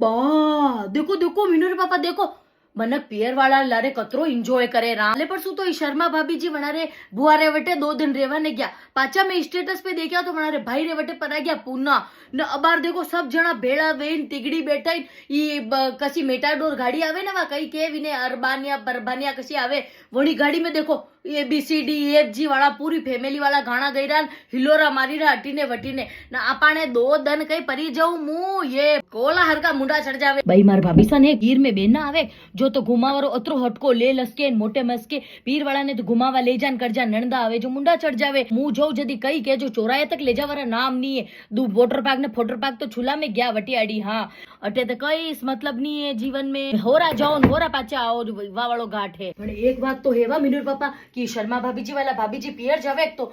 बा देखो देखो मीनू रे पापा देखो मन पियर वाला लारे कतरो एंजॉय करे राले पर सु तो ई शर्मा भाभी जी वनारे बुआ रे वटे 2 दिन रेवाने गया पाचा में स्टेटस पे देखा तो वनारे भाई रे वटे पर आ गया पूना न अबार देखो सब जना भेड़ा वेन तिगड़ी बैठा ई कसी मेटाडोर गाड़ी आवे ना वा कई के विने अरबानिया बरबानिया कसी आवे वणी गाड़ी में देखो ABCDEFG वाला पूरी फैमिली वाला गाना गईरा हिलोरा मारीरा हटीने वटीने ना आपाने 2 दन कई परी जाऊं मु ये कोला हरका मुंडा चढ़ जावे भाई मार भाभी सन एक गिर में बेन ना आवे जो तो घुमावारो अतरो हटको ले लसके मोटे मस्के पीर वाला ने तो घुमावा ले जान कर जा नंदा आवे जो मुंडा चढ़ जावे मुंह जो जदी कई के जो चौराहे तक ले जावारा नाम नहीं है दू वोटर पार्क ने फोटर पार्क तो छुला में गया वटी आड़ी हाँ अटे तो कई मतलब नहीं है जीवन में होरा जाओ होरा पाचा आओ वा वालो घाट है पण एक बात तो हेवा मीनूर पापा कि शर्मा भाभी जी वाला भाभी जी पियर जावे तो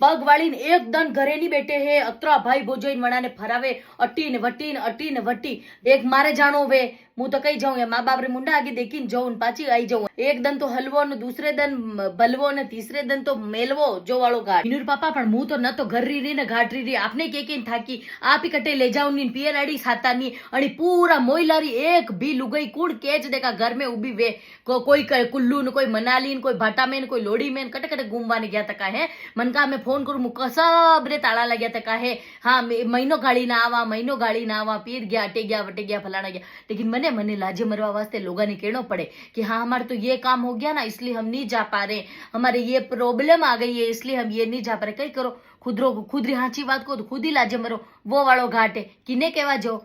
पग वाली ने एक दन घरे नहीं बैठे है अतरा भाई भोजन वणा ने फरावे अटीन वटी एक मारे जानो वे હું તો કઈ જાઉં મા બાપ રે મુંડા આગે દેખીને જાઉં પાછી આવી જાઉં એક દન તો હલવો ને દૂસરે દન બલવો ને तीसरे દન તો મેલવો જો વાળો ઘાટ વિનુર પાપા પણ હું તો ન તો ઘરરી રી ને ઘાટરી રી આપને કે થાકી आप ही कटे ले जाओ नी पियर आड़ी साता नी आणि पूरा मोइलारी एक भी लुगई कुड़ केच देखा घर में उभी वे कोई कुल्लू ने कोई मनाली ने कोई भाटा में कोई लोड़ी में कटे कटे घूमवाने गया तका है मन का मैं फोन करूं मुका सब रे ताला लग्या तका है हाँ महीनो गाड़ी ना आवा पीर गया अटे गया वटे गया फलाना गया लेकिन मने लाजे मरवा वास्ते लोगों ने कहना पड़े कि हाँ हमारे तो ये काम हो गया ना इसलिए हम नहीं जा पा रहे हमारे ये प्रॉब्लम आ गई है इसलिए हम ये नहीं जा पा रहे कई करो खुद री हाची बात को तो खुद ही लाजे मरो वो वालो घाट है किने कहवा जो